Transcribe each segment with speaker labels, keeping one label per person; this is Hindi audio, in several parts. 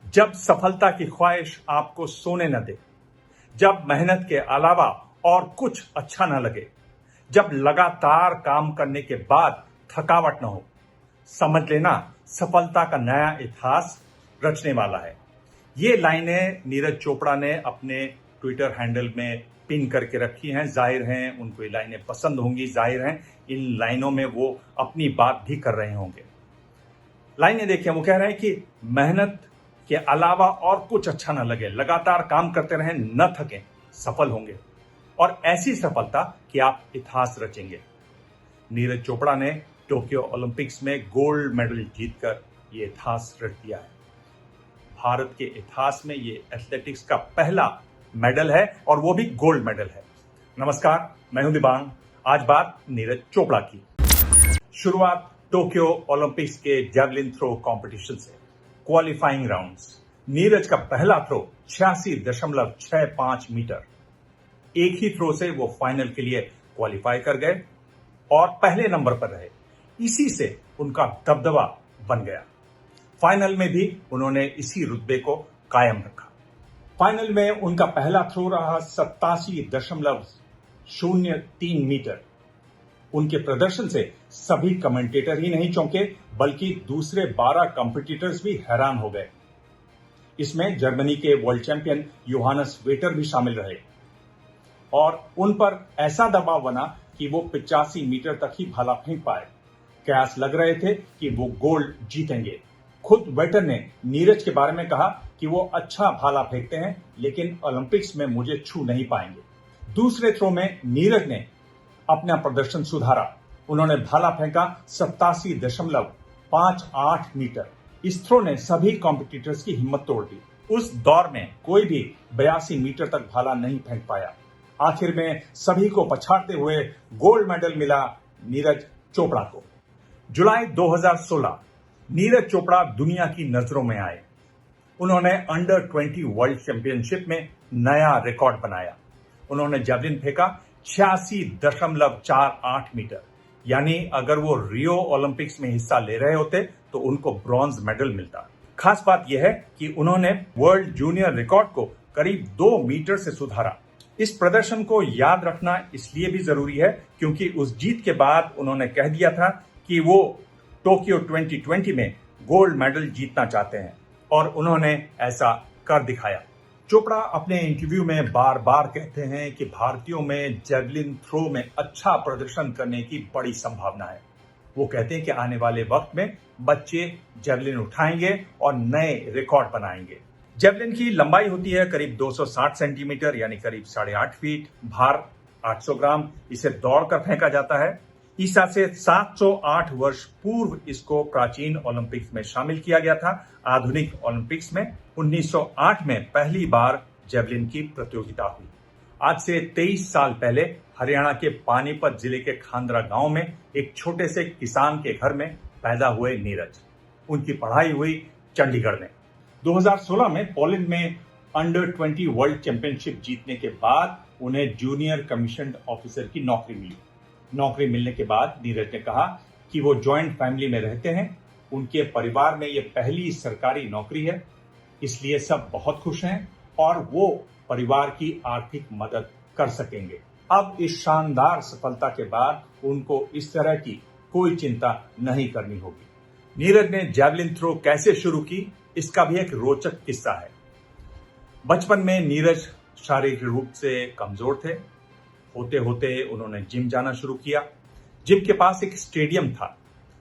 Speaker 1: जब सफलता की ख्वाहिश आपको सोने न दे, जब मेहनत के अलावा और कुछ अच्छा न लगे, जब लगातार काम करने के बाद थकावट न हो, समझ लेना सफलता का नया इतिहास रचने वाला है। ये लाइनें नीरज चोपड़ा ने अपने ट्विटर हैंडल में पिन करके रखी हैं। जाहिर है उनको ये लाइनें पसंद होंगी, जाहिर है इन लाइनों में वो अपनी बात भी कर रहे होंगे। लाइनें देखिए, वो कह रहे हैं कि मेहनत के अलावा और कुछ अच्छा न लगे, लगातार काम करते रहें, न थकें, सफल होंगे और ऐसी सफलता कि आप इतिहास रचेंगे। नीरज चोपड़ा ने टोक्यो ओलंपिक्स में गोल्ड मेडल जीतकर ये इतिहास रच दिया है। भारत के इतिहास में ये एथलेटिक्स का पहला मेडल है और वो भी गोल्ड मेडल है। नमस्कार, मैं हूं दिबांग। आज बात नीरज चोपड़ा की। शुरुआत टोक्यो ओलंपिक्स के जैवलिन थ्रो कंपटीशन से। Qualifying rounds. नीरज का पहला थ्रो 86.65 मीटर। एक ही थ्रो से वो फाइनल के लिए क्वालिफाई कर गए और पहले नंबर पर रहे। इसी से उनका दबदबा बन गया। फाइनल में भी उन्होंने इसी रुतबे को कायम रखा। फाइनल में उनका पहला थ्रो रहा 87.03 मीटर। उनके प्रदर्शन से सभी कमेंटेटर ही नहीं चौंके, बल्कि दूसरे 12 कॉम्पिटिटर्स भी हैरान हो गए। इसमें जर्मनी के वर्ल्ड चैंपियन योहानस वेटर भी शामिल रहे और उन पर ऐसा दबाव बना कि वो 85 मीटर तक ही भाला फेंक पाए। कयास लग रहे थे कि वो गोल्ड जीतेंगे। खुद वेटर ने नीरज के बारे में कहा कि वो अच्छा भाला फेंकते हैं, लेकिन ओलंपिक्स में मुझे छू नहीं पाएंगे। दूसरे थ्रो में नीरज ने अपना प्रदर्शन सुधारा। उन्होंने भाला फेंका 87.58 मीटर। इस थ्रो ने सभी कॉम्पिटिटर्स की हिम्मत तोड़ दी। उस दौर में कोई भी 82 मीटर तक भाला नहीं फेंक पाया। आखिर में सभी को पछाड़ते हुए गोल्ड मेडल मिला नीरज चोपड़ा को। जुलाई 2016 नीरज चोपड़ा दुनिया की नजरों में आए। उन्होंने अंडर 20 वर्ल्ड चैंपियनशिप में नया रिकॉर्ड बनाया। उन्होंने जैवलिन फेंका 86.48 मीटर। यानी अगर वो रियो ओलंपिक्स में हिस्सा ले रहे होते तो उनको ब्रॉन्ज मेडल मिलता। खास बात यह है कि उन्होंने वर्ल्ड जूनियर रिकॉर्ड को करीब 2 मीटर से सुधारा। इस प्रदर्शन को याद रखना इसलिए भी जरूरी है क्योंकि उस जीत के बाद उन्होंने कह दिया था कि वो टोक्यो 2020 में गोल्ड मेडल जीतना चाहते हैं और उन्होंने ऐसा कर दिखाया। चोपड़ा अपने इंटरव्यू में बार बार कहते हैं कि भारतीयों में जैवलिन थ्रो में अच्छा प्रदर्शन करने की बड़ी संभावना है। वो कहते हैं कि आने वाले वक्त में बच्चे जैवलिन उठाएंगे और नए रिकॉर्ड बनाएंगे। जैवलिन की लंबाई होती है करीब 260 सेंटीमीटर यानी करीब 8.5 फीट। भार 800 ग्राम। इसे दौड़कर फेंका जाता है। ईसा से 708 वर्ष पूर्व इसको प्राचीन ओलंपिक्स में शामिल किया गया था। आधुनिक ओलंपिक्स में 1908 में पहली बार जैवलिन की प्रतियोगिता हुई। आज से 23 साल पहले हरियाणा के पानीपत जिले के खांदरा गांव में एक छोटे से किसान के घर में पैदा हुए नीरज। उनकी पढ़ाई हुई चंडीगढ़ में। 2016 में पोलैंड में अंडर 20 वर्ल्ड चैंपियनशिप जीतने के बाद उन्हें जूनियर कमीशन ऑफिसर की नौकरी मिली। नौकरी मिलने के बाद नीरज ने कहा कि वो जॉइंट फैमिली में रहते हैं। उनके परिवार में ये पहली सरकारी नौकरी है, इसलिए सब बहुत खुश हैं और वो परिवार की आर्थिक मदद कर सकेंगे। अब इस शानदार सफलता के बाद उनको इस तरह की कोई चिंता नहीं करनी होगी। नीरज ने जैवलिन थ्रो कैसे शुरू की, इसका भी एक रोचक किस्सा है। बचपन में नीरज शारीरिक रूप से कमजोर थे। होते होते उन्होंने जिम जाना शुरू किया। जिम के पास एक स्टेडियम था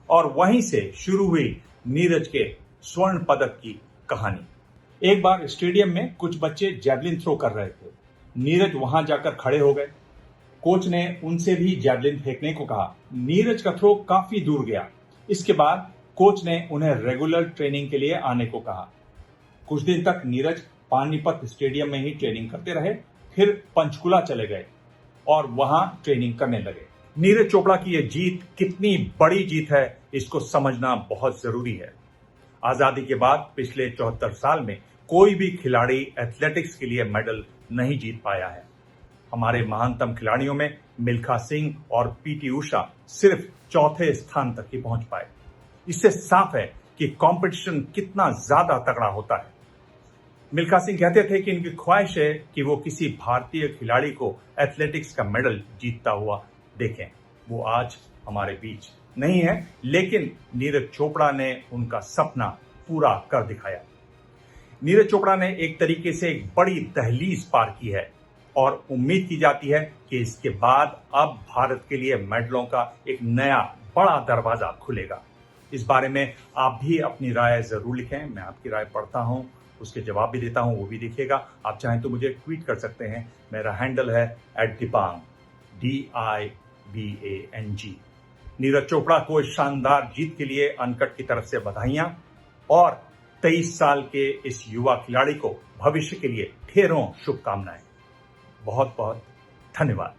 Speaker 1: और वहीं से शुरू हुई नीरज के स्वर्ण पदक की कहानी। एक बार स्टेडियम में कुछ बच्चे जैवलिन थ्रो कर रहे थे। नीरज वहां जाकर खड़े हो गए। कोच ने उनसे भी जैवलिन फेंकने को कहा। नीरज का थ्रो काफी दूर गया। इसके बाद कोच ने उन्हें रेगुलर ट्रेनिंग के लिए आने को कहा। कुछ दिन तक नीरज पानीपत स्टेडियम में ही ट्रेनिंग करते रहे, फिर पंचकुला चले गए और वहां ट्रेनिंग करने लगे। नीरज चोपड़ा की यह जीत कितनी बड़ी जीत है, इसको समझना बहुत जरूरी है। आजादी के बाद पिछले 74 साल में कोई भी खिलाड़ी एथलेटिक्स के लिए मेडल नहीं जीत पाया है। हमारे महानतम खिलाड़ियों में मिल्खा सिंह और पीटी उषा सिर्फ चौथे स्थान तक ही पहुंच पाए। इससे साफ है कि कंपटीशन कितना ज्यादा तगड़ा होता है। मिल्खा सिंह कहते थे कि इनकी ख्वाहिश है कि वो किसी भारतीय खिलाड़ी को एथलेटिक्स का मेडल जीतता हुआ देखें। वो आज हमारे बीच नहीं है, लेकिन नीरज चोपड़ा ने उनका सपना पूरा कर दिखाया। नीरज चोपड़ा ने एक तरीके से एक बड़ी दहलीज पार की है और उम्मीद की जाती है कि इसके बाद अब भारत के लिए मेडलों का एक नया बड़ा दरवाजा खुलेगा। इस बारे में आप भी अपनी राय जरूर लिखें। मैं आपकी राय पढ़ता हूं, उसके जवाब भी देता हूं, वो भी देखिएगा। आप चाहें तो मुझे ट्वीट कर सकते हैं। मेरा हैंडल है @दिबांग DIBANG। नीरज चोपड़ा को इस शानदार जीत के लिए अनकट की तरफ से बधाइयां और 23 साल के इस युवा खिलाड़ी को भविष्य के लिए ढेरों शुभकामनाएं। बहुत बहुत धन्यवाद।